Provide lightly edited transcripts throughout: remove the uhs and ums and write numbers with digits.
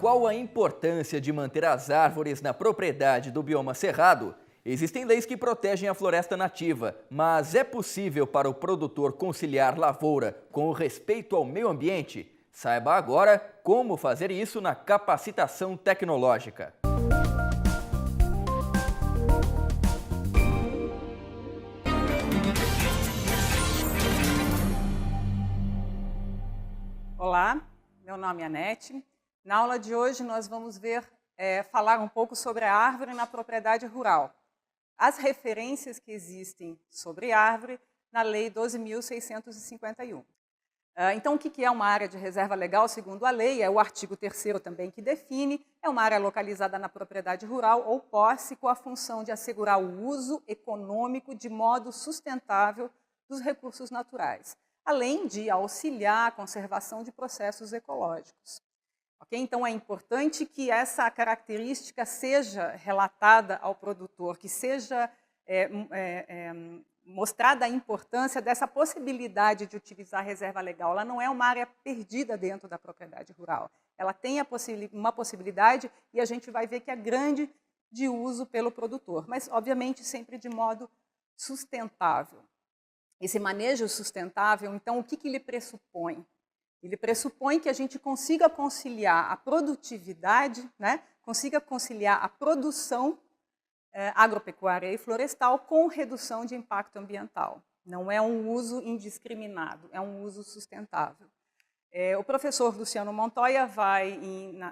qual a importância de manter as árvores na propriedade do bioma cerrado? Existem leis que protegem a floresta nativa, mas é possível para o produtor conciliar lavoura com o respeito ao meio ambiente? Saiba agora como fazer isso na capacitação tecnológica. Olá, meu nome é Anete. Na aula de hoje nós vamos falar um pouco sobre a árvore na propriedade rural. As referências que existem sobre árvore na Lei 12.651. Então, o que é uma área de reserva legal, segundo a lei? É o artigo 3º também que define. É uma área localizada na propriedade rural ou posse com a função de assegurar o uso econômico de modo sustentável dos recursos naturais, além de auxiliar a conservação de processos ecológicos. Okay? Então, é importante que essa característica seja relatada ao produtor, que seja mostrada a importância dessa possibilidade de utilizar a reserva legal. Ela não é uma área perdida dentro da propriedade rural. Ela tem uma possibilidade e a gente vai ver que é grande de uso pelo produtor, mas, obviamente, sempre de modo sustentável. Esse manejo sustentável, então, o que ele pressupõe? Ele pressupõe que a gente consiga conciliar a produtividade, consiga conciliar a produção agropecuária e florestal com redução de impacto ambiental. Não é um uso indiscriminado, é um uso sustentável. O professor Luciano Montoya vai,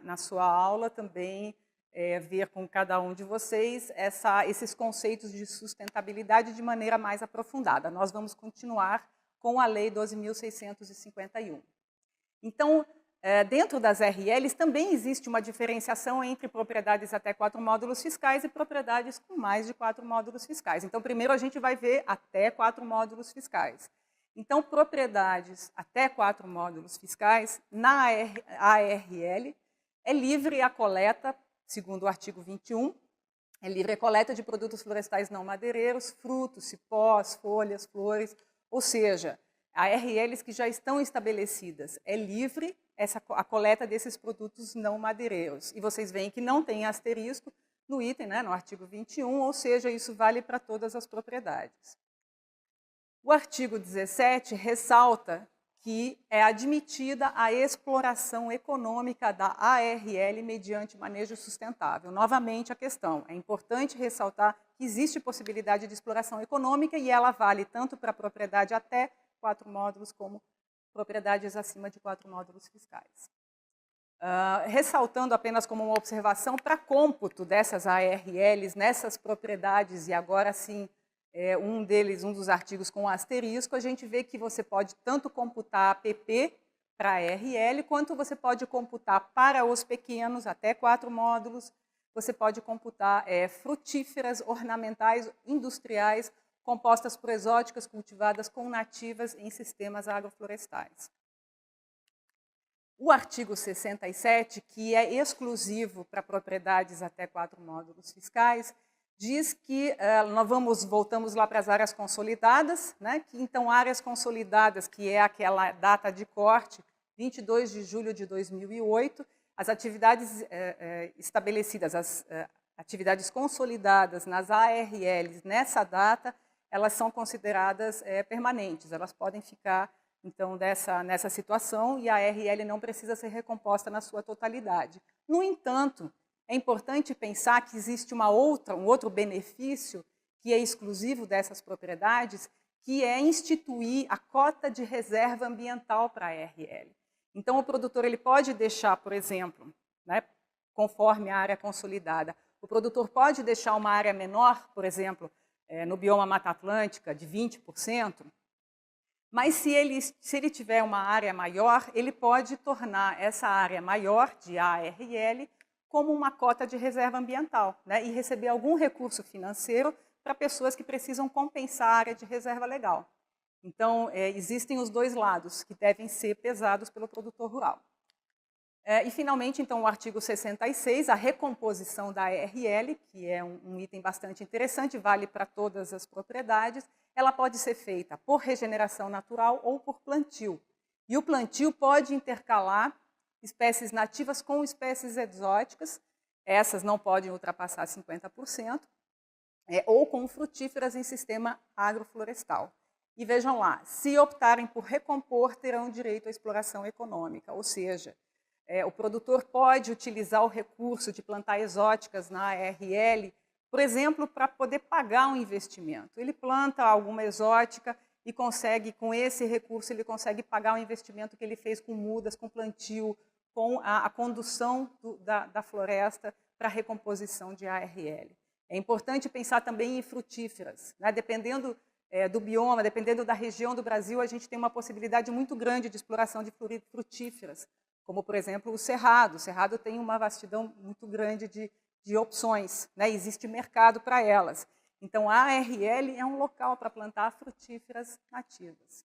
na sua aula, também ver com cada um de vocês esses conceitos de sustentabilidade de maneira mais aprofundada. Nós vamos continuar com a Lei 12.651. Então, dentro das RLs também existe uma diferenciação entre propriedades até 4 módulos fiscais e propriedades com mais de 4 módulos fiscais. Então, primeiro a gente vai ver até 4 módulos fiscais. Então, propriedades até 4 módulos fiscais, na ARL, é livre a coleta, segundo o artigo 21, é livre a coleta de produtos florestais não madeireiros, frutos, cipós, folhas, flores, ou seja, ARLs que já estão estabelecidas. É livre a coleta desses produtos não madeireiros. E vocês veem que não tem asterisco no item, no artigo 21, ou seja, isso vale para todas as propriedades. O artigo 17 ressalta que é admitida a exploração econômica da ARL mediante manejo sustentável. Novamente a questão, é importante ressaltar que existe possibilidade de exploração econômica e ela vale tanto para a propriedade até 4 módulos como propriedades acima de 4 módulos fiscais. Ressaltando apenas como uma observação, para cômputo dessas ARLs, nessas propriedades, e agora sim, um dos artigos com asterisco, a gente vê que você pode tanto computar a PP para a ARL, quanto você pode computar para os pequenos, até 4 módulos, você pode computar frutíferas, ornamentais, industriais, compostas por exóticas cultivadas com nativas em sistemas agroflorestais. O artigo 67, que é exclusivo para propriedades até 4 módulos fiscais, diz que voltamos lá para as áreas consolidadas, que então áreas consolidadas, que é aquela data de corte, 22 de julho de 2008, as atividades estabelecidas, as atividades consolidadas nas ARLs nessa data, elas são consideradas permanentes, elas podem ficar, então, nessa situação e a ARL não precisa ser recomposta na sua totalidade. No entanto, é importante pensar que existe um outro benefício que é exclusivo dessas propriedades, que é instituir a cota de reserva ambiental para a ARL. Então, o produtor ele pode deixar, por exemplo, conforme a área consolidada, o produtor pode deixar uma área menor, por exemplo, no bioma Mata Atlântica, de 20%, mas se ele tiver uma área maior, ele pode tornar essa área maior de ARL como uma cota de reserva ambiental, e receber algum recurso financeiro para pessoas que precisam compensar a área de reserva legal. Então, existem os dois lados que devem ser pesados pelo produtor rural. E, finalmente, então, o artigo 66, a recomposição da ARL, que é um item bastante interessante, vale para todas as propriedades, ela pode ser feita por regeneração natural ou por plantio. E o plantio pode intercalar espécies nativas com espécies exóticas, essas não podem ultrapassar 50%, ou com frutíferas em sistema agroflorestal. E vejam lá, se optarem por recompor, terão direito à exploração econômica, ou seja, o produtor pode utilizar o recurso de plantar exóticas na ARL, por exemplo, para poder pagar um investimento. Ele planta alguma exótica e consegue, com esse recurso, ele consegue pagar o investimento que ele fez com mudas, com plantio, com a condução da floresta para a recomposição de ARL. É importante pensar também em frutíferas, né? Dependendo do bioma, dependendo da região do Brasil, a gente tem uma possibilidade muito grande de exploração de frutíferas, como, por exemplo, o cerrado. O cerrado tem uma vastidão muito grande de opções, né? Existe mercado para elas. Então, a ARL é um local para plantar frutíferas nativas.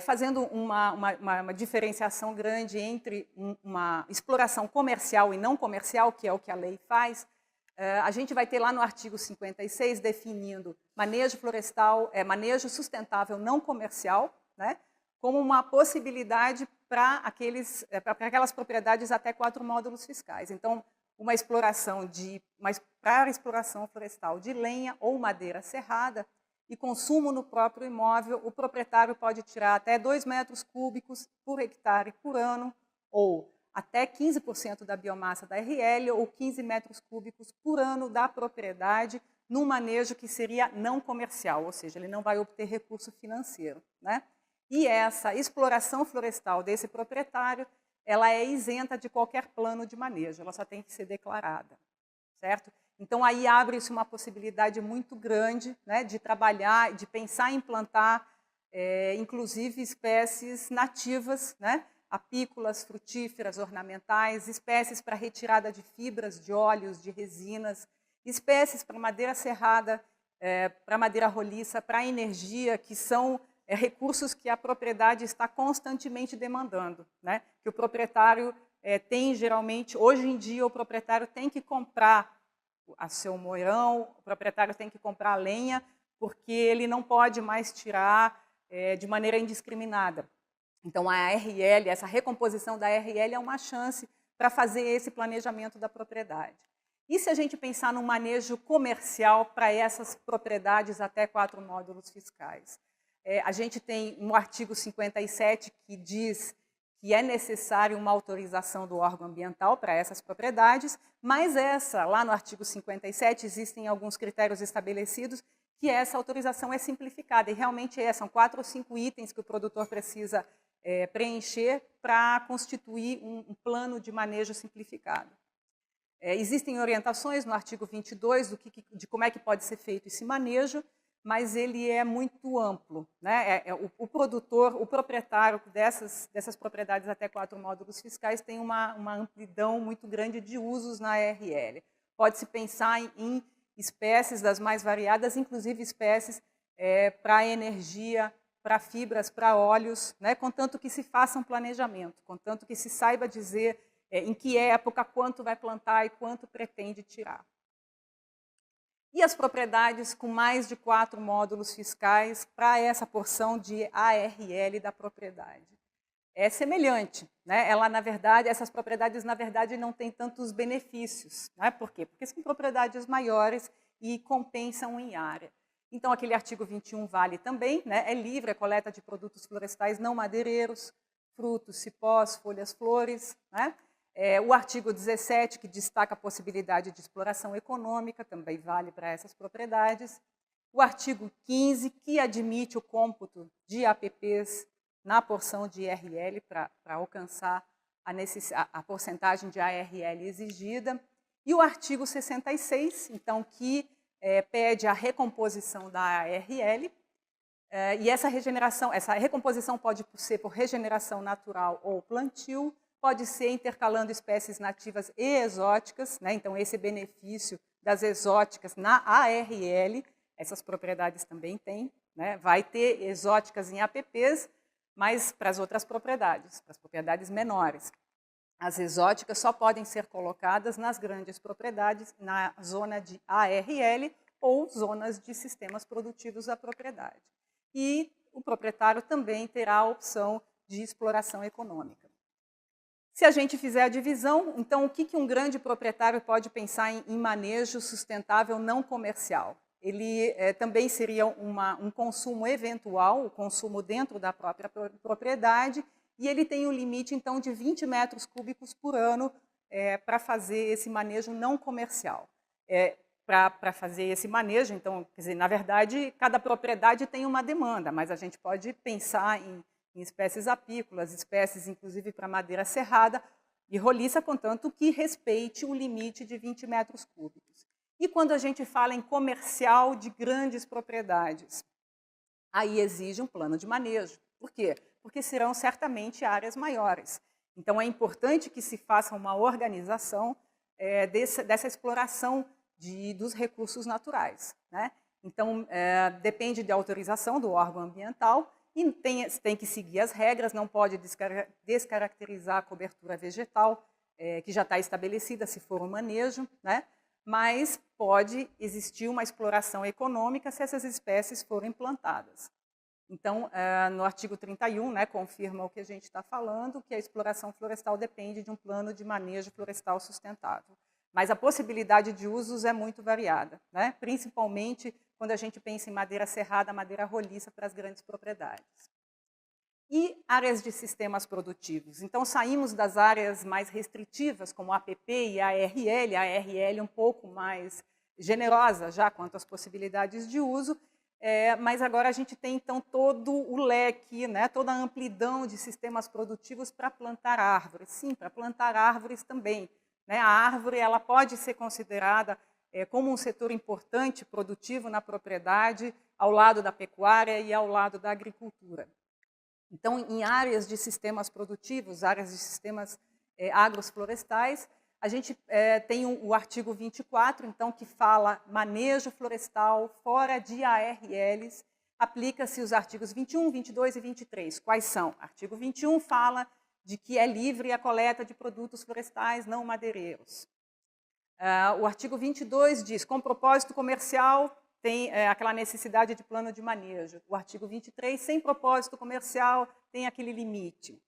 Fazendo uma diferenciação grande entre uma exploração comercial e não comercial, que é o que a lei faz, a gente vai ter lá no artigo 56 definindo manejo florestal, manejo sustentável não comercial, né, como uma possibilidade para aquelas propriedades até 4 módulos fiscais. Então, para a exploração florestal de lenha ou madeira serrada e consumo no próprio imóvel, o proprietário pode tirar até 2 metros cúbicos por hectare por ano, ou até 15% da biomassa da RL, ou 15 metros cúbicos por ano da propriedade, num manejo que seria não comercial, ou seja, ele não vai obter recurso financeiro, né? E essa exploração florestal desse proprietário, ela é isenta de qualquer plano de manejo, ela só tem que ser declarada, certo? Então, aí abre-se uma possibilidade muito grande, né, de trabalhar, de pensar em plantar, inclusive, espécies nativas, né, apícolas, frutíferas, ornamentais, espécies para retirada de fibras, de óleos, de resinas, espécies para madeira serrada, para madeira roliça, para energia, que são recursos que a propriedade está constantemente demandando, né? Que o proprietário tem, geralmente, hoje em dia, o proprietário tem que comprar a seu moirão, o proprietário tem que comprar lenha, porque ele não pode mais tirar de maneira indiscriminada. Então, a ARL, essa recomposição da ARL é uma chance para fazer esse planejamento da propriedade. E se a gente pensar num manejo comercial para essas propriedades até 4 módulos fiscais? A gente tem no artigo 57 que diz que é necessário uma autorização do órgão ambiental para essas propriedades, mas lá no artigo 57, existem alguns critérios estabelecidos que essa autorização é simplificada, e realmente são 4 ou 5 itens que o produtor precisa preencher para constituir um plano de manejo simplificado. Existem orientações no artigo 22 de como é que pode ser feito esse manejo, mas ele é muito amplo, né? O produtor, o proprietário dessas propriedades até 4 módulos fiscais tem uma amplidão muito grande de usos na ARL. Pode-se pensar em espécies das mais variadas, inclusive espécies para energia, para fibras, para óleos, né? Contanto que se faça um planejamento, contanto que se saiba dizer em que época, quanto vai plantar e quanto pretende tirar. E as propriedades com mais de 4 módulos fiscais para essa porção de ARL da propriedade? É semelhante, né? Essas propriedades, na verdade, não têm tantos benefícios, né? Por quê? Porque são propriedades maiores e compensam em área. Então, aquele artigo 21 vale também, né? É livre a coleta de produtos florestais não madeireiros, frutos, cipós, folhas, flores, né? O artigo 17, que destaca a possibilidade de exploração econômica, também vale para essas propriedades. O artigo 15, que admite o cômputo de APPs na porção de IRL para alcançar a porcentagem de ARL exigida. E o artigo 66, então, que pede a recomposição da ARL. E essa recomposição pode ser por regeneração natural ou plantio, pode ser intercalando espécies nativas e exóticas, né? Então, esse benefício das exóticas na ARL, essas propriedades também têm, né? Vai ter exóticas em APPs, mas para as outras propriedades, para as propriedades menores. As exóticas só podem ser colocadas nas grandes propriedades, na zona de ARL ou zonas de sistemas produtivos da propriedade. E o proprietário também terá a opção de exploração econômica. Se a gente fizer a divisão, então o que um grande proprietário pode pensar em manejo sustentável não comercial? Ele também seria um consumo eventual, o consumo dentro da própria propriedade, e ele tem um limite, então, de 20 metros cúbicos por ano para fazer esse manejo não comercial. Para fazer esse manejo, então, quer dizer, na verdade, cada propriedade tem uma demanda, mas a gente pode pensar em espécies apícolas, espécies, inclusive, para madeira serrada e roliça, contanto que respeite o limite de 20 metros cúbicos. E quando a gente fala em comercial de grandes propriedades, aí exige um plano de manejo. Por quê? Porque serão certamente áreas maiores. Então, é importante que se faça uma organização dessa exploração dos recursos naturais, né? Então, depende de autorização do órgão ambiental e tem que seguir as regras, não pode descaracterizar a cobertura vegetal, que já está estabelecida se for um manejo, né? Mas pode existir uma exploração econômica se essas espécies forem plantadas. Então, no artigo 31, né, confirma o que a gente está falando, que a exploração florestal depende de um plano de manejo florestal sustentável. Mas a possibilidade de usos é muito variada, né? Principalmente quando a gente pensa em madeira serrada, madeira roliça para as grandes propriedades. E áreas de sistemas produtivos. Então, saímos das áreas mais restritivas, como a APP e a ARL um pouco mais generosa já quanto às possibilidades de uso, mas agora a gente tem, então, todo o leque, né, toda a amplidão de sistemas produtivos para plantar árvores. Sim, para plantar árvores também. Né? A árvore ela pode ser considerada como um setor importante, produtivo na propriedade, ao lado da pecuária e ao lado da agricultura. Então, em áreas de sistemas produtivos, áreas de sistemas agroflorestais, a gente tem o artigo 24, então, que fala manejo florestal fora de ARLs, aplica-se os artigos 21, 22 e 23. Quais são? Artigo 21 fala de que é livre a coleta de produtos florestais não madeireiros. O artigo 22 diz, com propósito comercial, tem aquela necessidade de plano de manejo. O artigo 23, sem propósito comercial, tem aquele limite.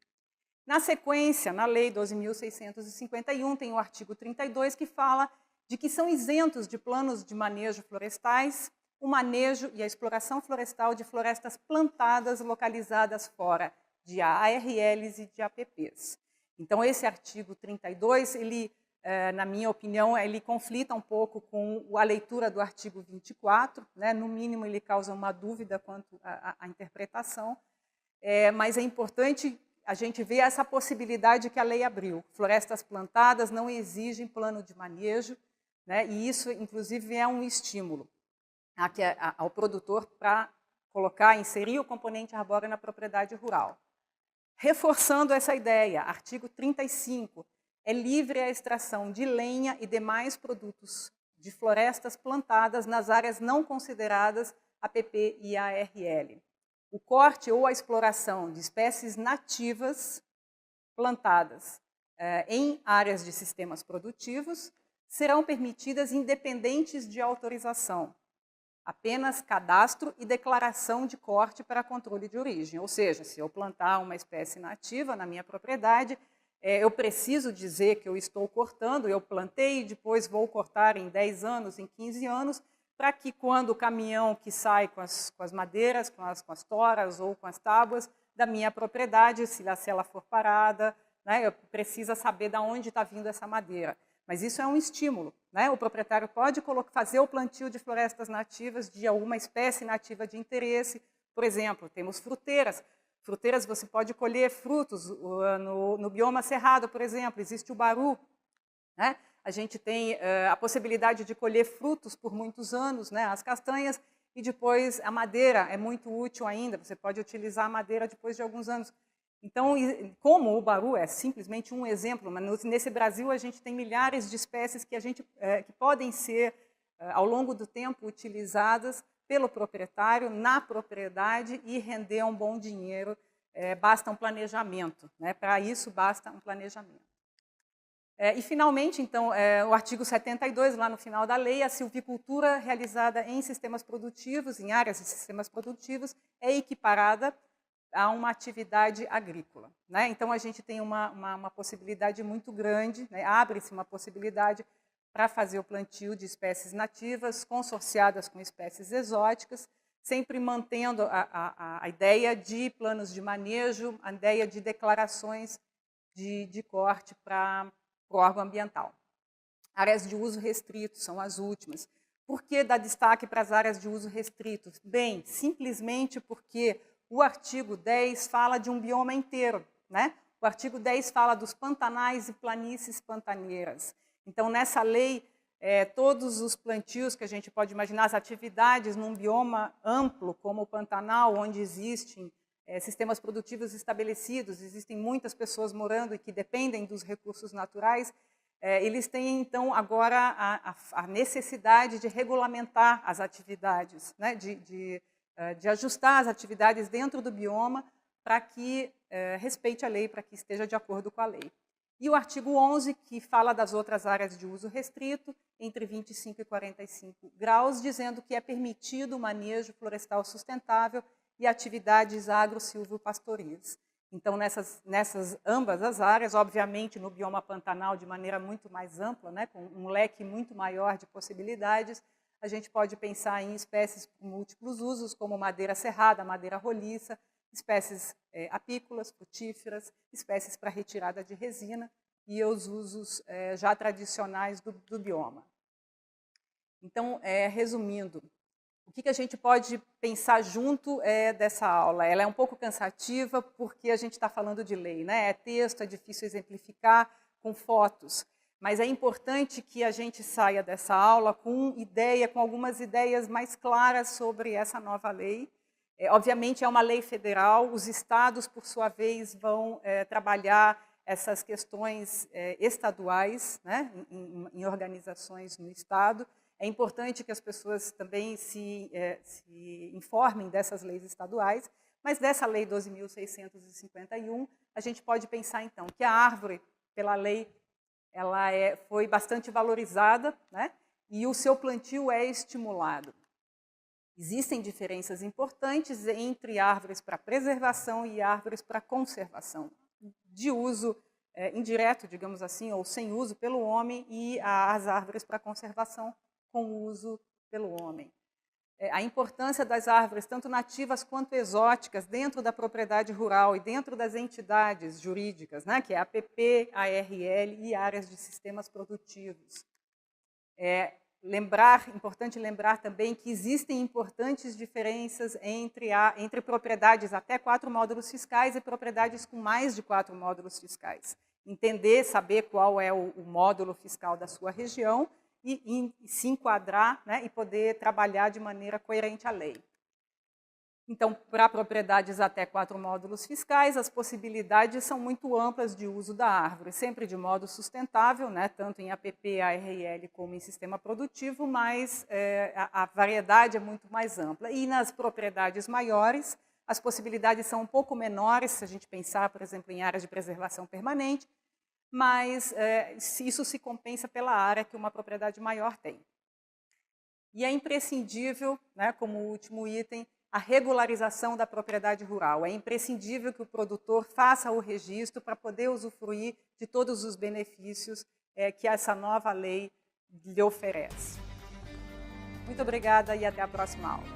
Na sequência, na Lei 12.651, tem o artigo 32, que fala de que são isentos de planos de manejo florestais o manejo e a exploração florestal de florestas plantadas localizadas fora de ARLs e de APPs. Então, esse artigo 32, ele, na minha opinião, ele conflita um pouco com a leitura do artigo 24, né? No mínimo, ele causa uma dúvida quanto à interpretação, mas é importante a gente ver essa possibilidade que a lei abriu. Florestas plantadas não exigem plano de manejo, né? E isso, inclusive, é um estímulo ao produtor para inserir o componente arbóreo na propriedade rural. Reforçando essa ideia, artigo 35, é livre a extração de lenha e demais produtos de florestas plantadas nas áreas não consideradas APP e ARL. O corte ou a exploração de espécies nativas plantadas em áreas de sistemas produtivos serão permitidas independentes de autorização. Apenas cadastro e declaração de corte para controle de origem. Ou seja, se eu plantar uma espécie nativa na minha propriedade, eu preciso dizer que eu estou cortando, eu plantei e depois vou cortar em 10 anos, em 15 anos, para que quando o caminhão que sai com as madeiras, com as toras ou com as tábuas da minha propriedade, se ela for parada, né, eu preciso saber de onde está vindo essa madeira. Mas isso é um estímulo, né? O proprietário pode fazer o plantio de florestas nativas de alguma espécie nativa de interesse. Por exemplo, temos fruteiras. Fruteiras você pode colher frutos no bioma cerrado, por exemplo, existe o baru, né? A gente tem a possibilidade de colher frutos por muitos anos, né? As castanhas, e depois a madeira é muito útil ainda, você pode utilizar a madeira depois de alguns anos. Então, como o baru é simplesmente um exemplo, mas nesse Brasil a gente tem milhares de espécies que podem ser, ao longo do tempo, utilizadas pelo proprietário na propriedade e render um bom dinheiro. Basta um planejamento, né? Para isso basta um planejamento. E, finalmente, então, o artigo 72, lá no final da lei, a silvicultura realizada em sistemas produtivos, em áreas de sistemas produtivos, é equiparada a uma atividade agrícola, né? Então, a gente tem uma possibilidade muito grande, né? Abre-se uma possibilidade para fazer o plantio de espécies nativas consorciadas com espécies exóticas, sempre mantendo a ideia de planos de manejo, a ideia de declarações de corte para o órgão ambiental. Áreas de uso restrito são as últimas. Por que dar destaque para as áreas de uso restrito? Bem, simplesmente porque o artigo 10 fala de um bioma inteiro, né? O artigo 10 fala dos pantanais e planícies pantaneiras. Então, nessa lei, todos os plantios que a gente pode imaginar, as atividades num bioma amplo, como o Pantanal, onde existem sistemas produtivos estabelecidos, existem muitas pessoas morando e que dependem dos recursos naturais, eles têm, então, agora a necessidade de regulamentar as atividades, né? de ajustar as atividades dentro do bioma para que respeite a lei, para que esteja de acordo com a lei. E o artigo 11, que fala das outras áreas de uso restrito, entre 25 e 45 graus, dizendo que é permitido o manejo florestal sustentável e atividades agro-silvopastorias. Então, nessas ambas as áreas, obviamente no bioma pantanal de maneira muito mais ampla, né, com um leque muito maior de possibilidades, a gente pode pensar em espécies com múltiplos usos, como madeira serrada, madeira roliça, espécies apícolas, frutíferas, espécies para retirada de resina e os usos já tradicionais do bioma. Então, resumindo, o que a gente pode pensar junto dessa aula? Ela é um pouco cansativa porque a gente está falando de lei, né? É texto, é difícil exemplificar com fotos, mas é importante que a gente saia dessa aula com algumas ideias mais claras sobre essa nova lei. Obviamente, é uma lei federal, os estados, por sua vez, vão trabalhar essas questões estaduais, né, em organizações no estado. É importante que as pessoas também se informem dessas leis estaduais, mas dessa lei 12.651, a gente pode pensar, então, que a árvore, pela lei, ela foi bastante valorizada, né, e o seu plantio é estimulado. Existem diferenças importantes entre árvores para preservação e árvores para conservação, de uso indireto, digamos assim, ou sem uso pelo homem, e as árvores para conservação com uso pelo homem. A importância das árvores, tanto nativas quanto exóticas, dentro da propriedade rural e dentro das entidades jurídicas, né, que é a APP, a ARL e áreas de sistemas produtivos. Importante lembrar também que existem importantes diferenças entre propriedades até 4 módulos fiscais e propriedades com mais de 4 módulos fiscais. Entender, saber qual é o módulo fiscal da sua região e se enquadrar, né, e poder trabalhar de maneira coerente à lei. Então, para propriedades até 4 módulos fiscais, as possibilidades são muito amplas de uso da árvore, sempre de modo sustentável, né, tanto em APP, ARL como em sistema produtivo, mas a variedade é muito mais ampla. E nas propriedades maiores, as possibilidades são um pouco menores, se a gente pensar, por exemplo, em áreas de preservação permanente, mas isso se compensa pela área que uma propriedade maior tem. E é imprescindível, né, como último item, a regularização da propriedade rural. É imprescindível que o produtor faça o registro para poder usufruir de todos os benefícios que essa nova lei lhe oferece. Muito obrigada e até a próxima aula.